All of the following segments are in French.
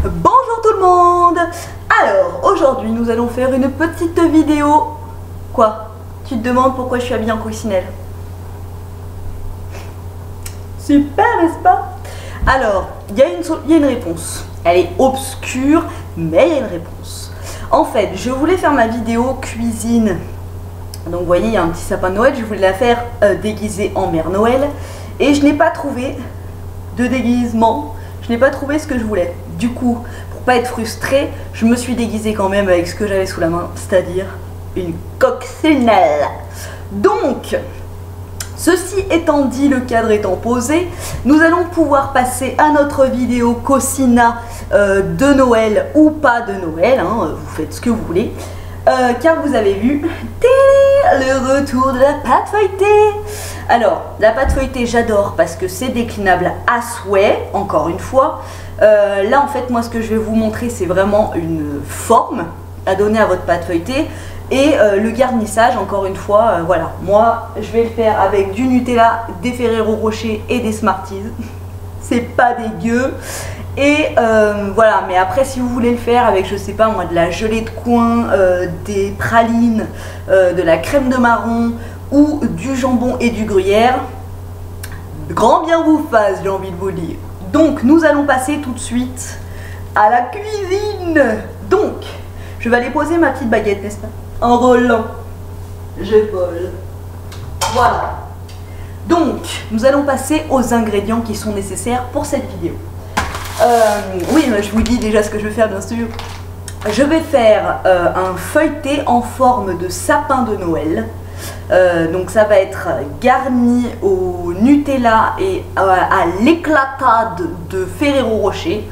Bonjour tout le monde. Alors, aujourd'hui, nous allons faire une petite vidéo. Quoi? Tu te demandes pourquoi je suis habillée en coccinelle? Super, n'est-ce pas? Alors, il y a une réponse. Elle est obscure, mais il y a une réponse. En fait, je voulais faire ma vidéo cuisine. Donc, vous voyez, il y a un petit sapin de Noël. Je voulais la faire déguisée en Mère Noël. Et je n'ai pas trouvé de déguisement. Je n'ai pas trouvé ce que je voulais. Du coup, pour pas être frustrée, je me suis déguisée quand même avec ce que j'avais sous la main, c'est-à-dire une coccinelle. Donc, ceci étant dit, le cadre étant posé, nous allons pouvoir passer à notre vidéo Cocina de Noël ou pas de Noël, hein, vous faites ce que vous voulez, car vous avez vu le retour de la pâte feuilletée. Alors, la pâte feuilletée, j'adore parce que c'est déclinable à souhait, encore une fois. Là, en fait, moi, ce que je vais vous montrer, c'est vraiment une forme à donner à votre pâte feuilletée. Et le garnissage, encore une fois, voilà. Moi, je vais le faire avec du Nutella, des Ferrero Rocher et des Smarties. C'est pas dégueu. Et voilà, mais après, si vous voulez le faire avec, je sais pas moi, de la gelée de coin, des pralines, de la crème de marron ou du jambon et du gruyère, grand bien vous fasse, j'ai envie de vous dire. Donc, nous allons passer tout de suite à la cuisine. Donc, je vais aller poser ma petite baguette, n'est-ce pas? En roulant. Je vole. Voilà. Donc, nous allons passer aux ingrédients qui sont nécessaires pour cette vidéo. Oui, je vous dis déjà ce que je vais faire, bien sûr. Je vais faire un feuilleté en forme de sapin de Noël. Donc ça va être garni au Nutella et à l'éclatade de Ferrero Rocher.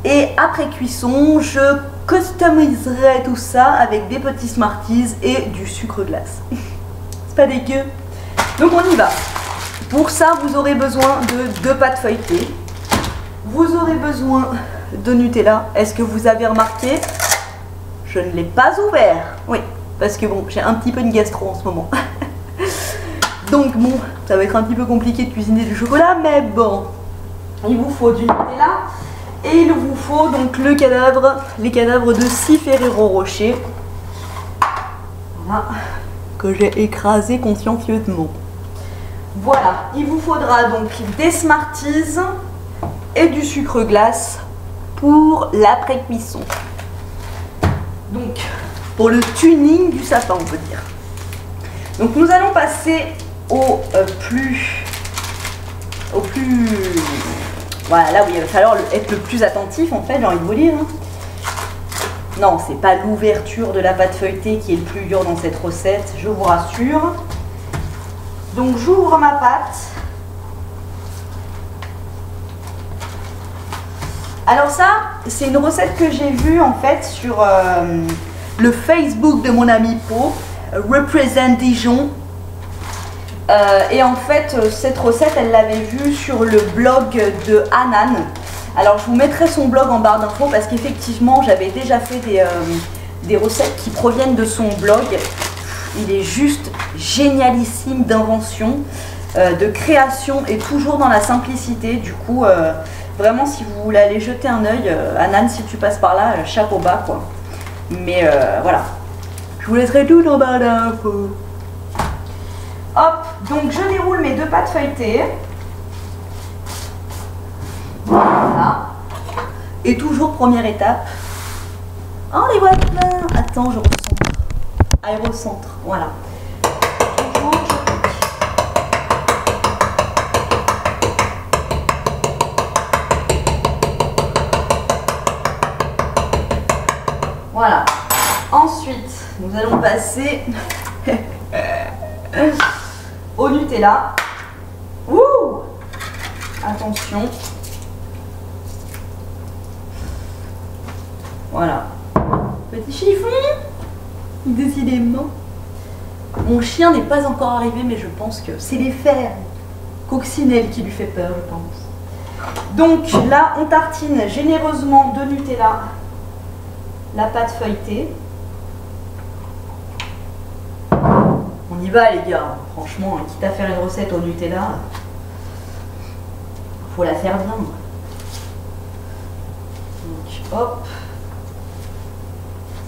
Et après cuisson, je customiserai tout ça avec des petits Smarties et du sucre glace. C'est pas dégueu. Donc on y va. Pour ça, vous aurez besoin de 2 pâtes feuilletées. Vous aurez besoin de Nutella. Est-ce que vous avez remarqué? Je ne l'ai pas ouvert. Oui, parce que bon, j'ai un petit peu de gastro en ce moment. Donc bon, ça va être un petit peu compliqué de cuisiner du chocolat, mais bon. Il vous faut du Nutella. Et il vous faut donc les cadavres de 6 Ferrero Rocher. Voilà, que j'ai écrasé consciencieusement. Voilà, il vous faudra donc des Smarties et du sucre glace pour l'après-cuisson. Donc, pour le tuning du sapin, on peut dire. Donc, nous allons passer au plus... Voilà, là où il va falloir être le plus attentif, en fait, j'ai envie de vous dire. Non, c'est pas l'ouverture de la pâte feuilletée qui est le plus dur dans cette recette, je vous rassure. Donc, j'ouvre ma pâte. Alors ça, c'est une recette que j'ai vue, en fait, sur le Facebook de mon ami Po, Represent Dijon. Et en fait, cette recette, elle l'avait vue sur le blog de Hanan. Alors, je vous mettrai son blog en barre d'infos parce qu'effectivement, j'avais déjà fait des recettes qui proviennent de son blog. Il est juste génialissime d'invention, de création et toujours dans la simplicité. Du coup, vraiment, si vous voulez aller jeter un œil, Hanan, si tu passes par là, chapeau bas, quoi. Mais voilà, je vous laisserai tout en barre d'infos. Hop, donc je déroule mes 2 pâtes feuilletées. Voilà. Et toujours première étape. Oh les voilà. Attends, je recentre. Aérocentre, voilà. Toujours je pique. Voilà. Ensuite, nous allons passer au Nutella. Ouh! Attention. Voilà. Petit chiffon. Décidément. Mon chien n'est pas encore arrivé, mais je pense que c'est les fers coccinelle qui lui fait peur, je pense. Donc là, on tartine généreusement de Nutella la pâte feuilletée. On y va les gars, franchement, quitte à faire une recette au Nutella, faut la faire bien. Donc hop.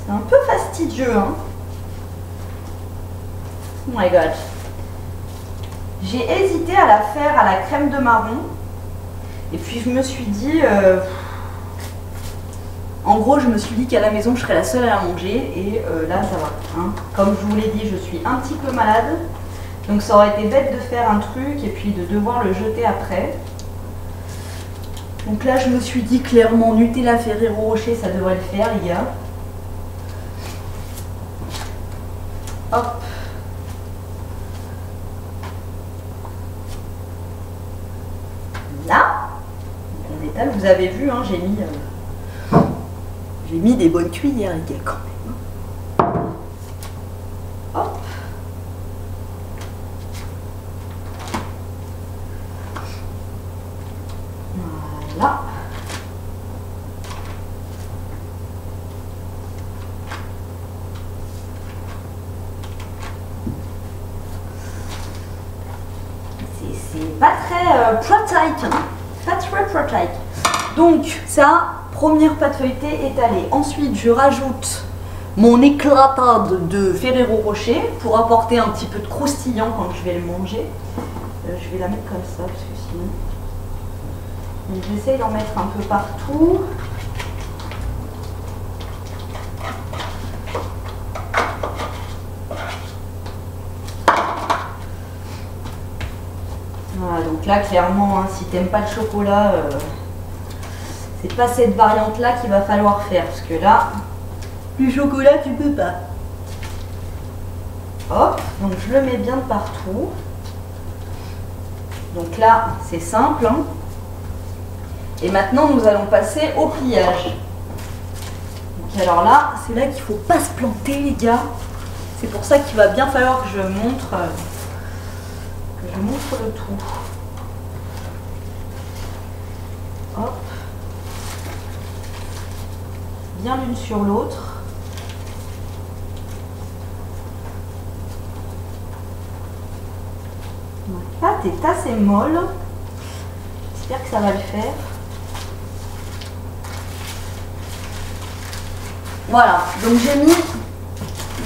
C'est un peu fastidieux, hein. Oh my god. J'ai hésité à la faire à la crème de marron. Et puis je me suis dit... En gros, je me suis dit qu'à la maison, je serais la seule à la manger. Et là, ça va. Hein. Comme je vous l'ai dit, je suis un petit peu malade. Donc ça aurait été bête de faire un truc et puis de devoir le jeter après. Donc là, je me suis dit clairement, Nutella Ferrero Rocher, ça devrait le faire, les gars. Hop. Là, on étale. Vous avez vu, hein, j'ai mis des bonnes cuillères, les gars, quand même. Hop. Voilà. C'est pas très pratique, hein. Pas très pratique. Donc ça, première pâte feuilletée étalée. Ensuite, je rajoute mon éclatade de Ferrero Rocher pour apporter un petit peu de croustillant quand je vais le manger. Je vais la mettre comme ça parce que sinon... Donc j'essaie d'en mettre un peu partout. Voilà, donc là clairement, hein, si t'aimes pas le chocolat, c'est pas cette variante là qu'il va falloir faire parce que là, du chocolat tu peux pas. Hop, donc je le mets bien de partout. Donc là, c'est simple, hein. Et maintenant, nous allons passer au pliage. Donc alors là, c'est là qu'il ne faut pas se planter, les gars. C'est pour ça qu'il va bien falloir que je montre le tout. Hop. Bien l'une sur l'autre. Ma pâte est assez molle. J'espère que ça va le faire. Voilà, donc j'ai mis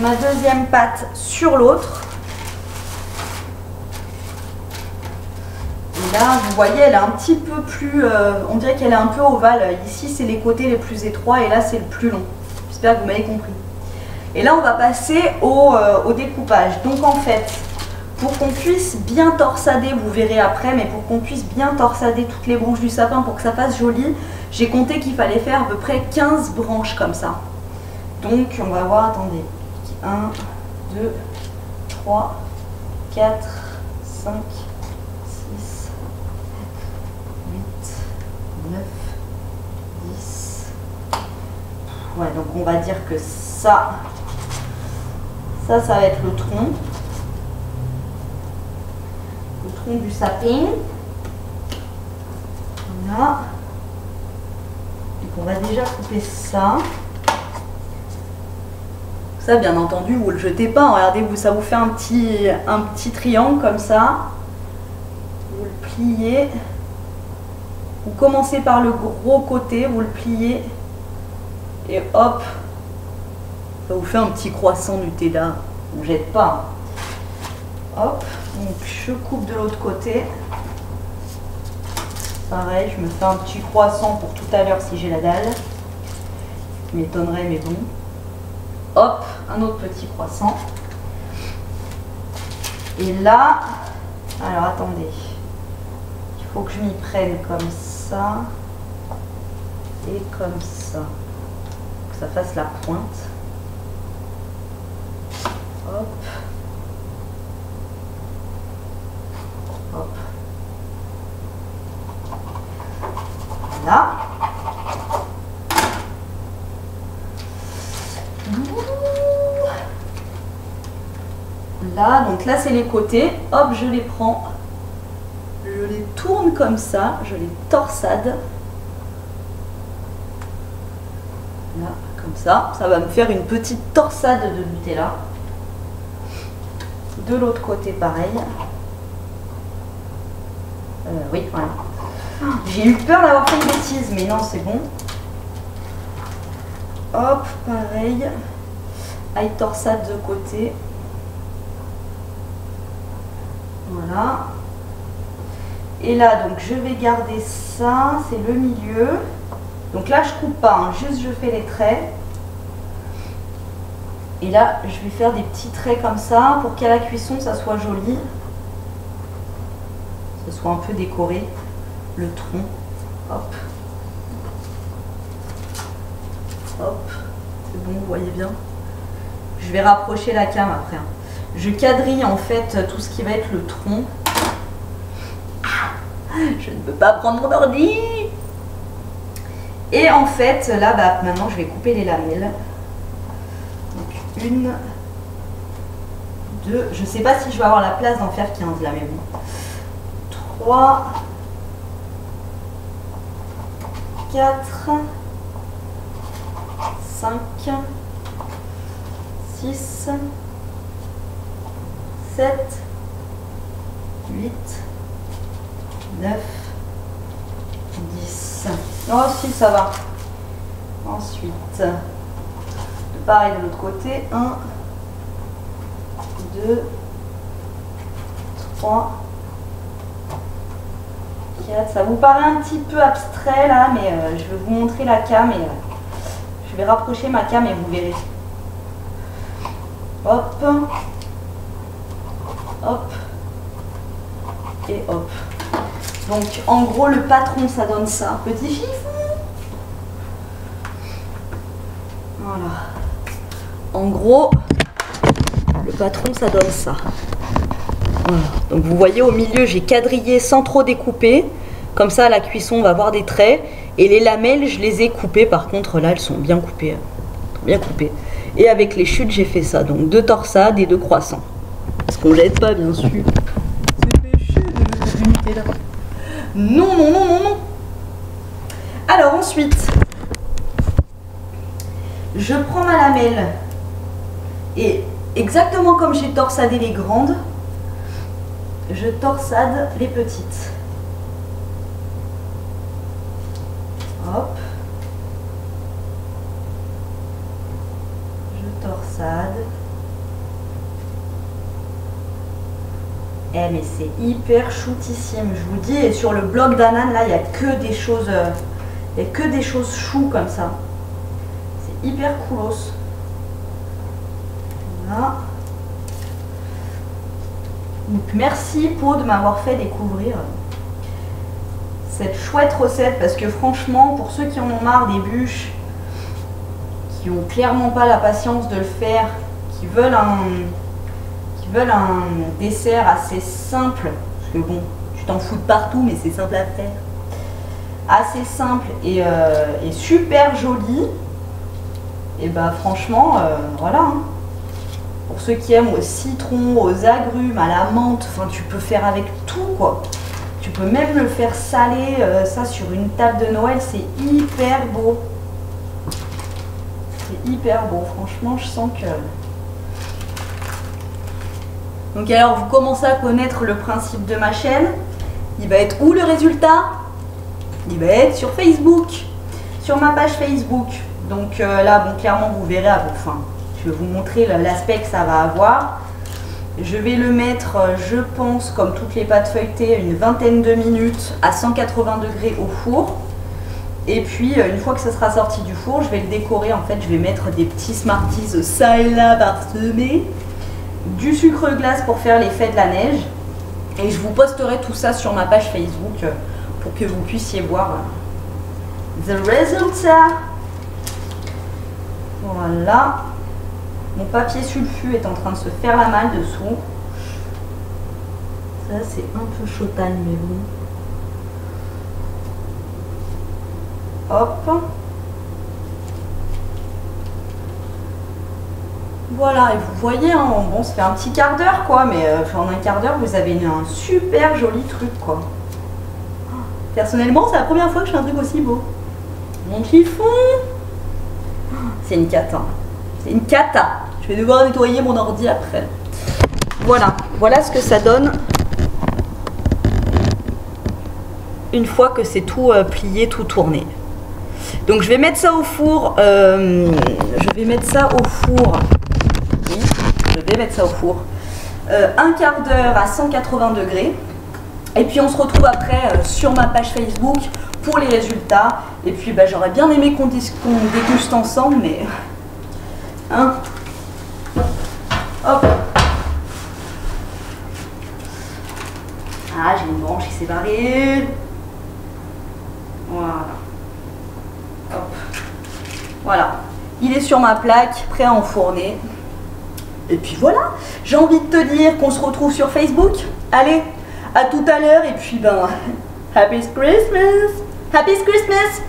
ma deuxième pâte sur l'autre. Et là, vous voyez, elle est un petit peu plus... on dirait qu'elle est un peu ovale. Ici, c'est les côtés les plus étroits et là, c'est le plus long. J'espère que vous m'avez compris. Et là, on va passer au découpage. Donc, en fait, pour qu'on puisse bien torsader, vous verrez après, mais pour qu'on puisse bien torsader toutes les branches du sapin pour que ça fasse joli, j'ai compté qu'il fallait faire à peu près 15 branches comme ça. Donc, on va voir, attendez, 1, 2, 3, 4, 5, 6, 8, 9, 10. Ouais, donc on va dire que ça va être le tronc. Le tronc du sapin. Voilà. Donc on va déjà couper ça. Ça, bien entendu, vous ne le jetez pas. Regardez, ça vous fait un petit triangle comme ça. Vous le pliez. Vous commencez par le gros côté, vous le pliez. Et hop, ça vous fait un petit croissant Nutella. On ne jette pas. Hop, donc je coupe de l'autre côté. Pareil, je me fais un petit croissant pour tout à l'heure si j'ai la dalle. Je m'étonnerais, mais bon. Hop, un autre petit croissant. Et là, alors attendez, il faut que je m'y prenne comme ça et comme ça, que ça fasse la pointe. Hop, hop, là. Là, donc là c'est les côtés, hop, je les prends, je les tourne comme ça, je les torsade. Là, comme ça va me faire une petite torsade de Nutella. De l'autre côté, pareil. Oui, voilà. J'ai eu peur d'avoir fait une bêtise, mais non, c'est bon. hop, pareil. High torsade de côté. Voilà. Et là, donc je vais garder ça, c'est le milieu. Donc là, je coupe pas, hein, juste je fais les traits. Et là, je vais faire des petits traits comme ça pour qu'à la cuisson, ça soit joli. Que ce soit un peu décoré. Le tronc. Hop. Hop. C'est bon, vous voyez bien. Je vais rapprocher la cam après. Je quadrille en fait tout ce qui va être le tronc. Je ne peux pas prendre mon ordi. Et en fait, là, bah, maintenant, je vais couper les lamelles. Donc, 1, 2, je ne sais pas si je vais avoir la place d'en faire 15 là, mais bon. 3, 4, 5, 6, 7, 8, 9, 10. Oh si, ça va. Ensuite, pareil de l'autre côté. 1, 2, 3, 4. Ça vous paraît un petit peu abstrait là, mais je vais vous montrer la cam et je vais rapprocher ma cam et vous verrez. Hop. Hop. Et hop. Donc en gros le patron ça donne ça. Petit chiffon. Voilà. En gros le patron ça donne ça. Voilà. Donc vous voyez au milieu j'ai quadrillé sans trop découper. Comme ça à la cuisson on va voir des traits. Et les lamelles je les ai coupées. Par contre là elles sont bien coupées. Bien coupées. Et avec les chutes j'ai fait ça. Donc 2 torsades et 2 croissants. Parce qu'on jette pas bien sûr. C'est péché de limiter là. Non, non, non, non, non. Alors ensuite, je prends ma lamelle et exactement comme j'ai torsadé les grandes, je torsade les petites. Hop. Je torsade. Eh mais c'est hyper shootissime, je vous dis. Et sur le blog d'Anan, là, il n'y a que des choses, chou comme ça. C'est hyper coolos. Voilà. Donc merci Pau de m'avoir fait découvrir cette chouette recette parce que franchement, pour ceux qui en ont marre des bûches, qui ont clairement pas la patience de le faire, qui veulent un dessert assez simple, parce que bon, tu t'en fous de partout, mais c'est simple à faire, assez simple et super joli, et bah franchement, voilà, hein. Pour ceux qui aiment au citron, aux agrumes, à la menthe, enfin tu peux faire avec tout quoi. Tu peux même le faire saler, ça sur une table de Noël, c'est hyper beau. C'est hyper beau, franchement je sens que... Donc alors vous commencez à connaître le principe de ma chaîne. Il va être où le résultat? Il va être sur Facebook, sur ma page Facebook. Donc là, bon, clairement vous verrez, enfin, je vais vous montrer l'aspect que ça va avoir. Je vais le mettre, je pense, comme toutes les pâtes feuilletées, une vingtaine de minutes à 180 degrés au four. Et puis une fois que ça sera sorti du four, je vais le décorer. En fait, je vais mettre des petits Smarties ça et là parsemés, du sucre glace pour faire l'effet de la neige, et je vous posterai tout ça sur ma page Facebook pour que vous puissiez voir the résultat. Voilà, mon papier sulfu est en train de se faire la malle dessous. Ça c'est un peu chautagne mais bon. Hop. Voilà, et vous voyez, hein, bon, ça fait un petit quart d'heure, quoi, mais en un quart d'heure, vous avez un super joli truc, quoi. Personnellement, c'est la première fois que je fais un truc aussi beau. Mon chiffon, c'est une cata. C'est une cata. Je vais devoir nettoyer mon ordi après. Voilà, voilà ce que ça donne une fois que c'est tout plié, tout tourné. Donc je vais mettre ça au four. Je vais mettre ça au four. Oui, je vais mettre ça au four. Un quart d'heure à 180 degrés. Et puis on se retrouve après sur ma page Facebook pour les résultats. Et puis bah, j'aurais bien aimé qu'on déguste ensemble, mais... Hein? Hop. Ah, j'ai une branche qui s'est barrée. Voilà. Hop. Voilà. Il est sur ma plaque, prêt à enfourner. Et puis voilà. J'ai envie de te dire qu'on se retrouve sur Facebook. Allez, à tout à l'heure. Et puis ben, Happy Christmas! Happy Christmas!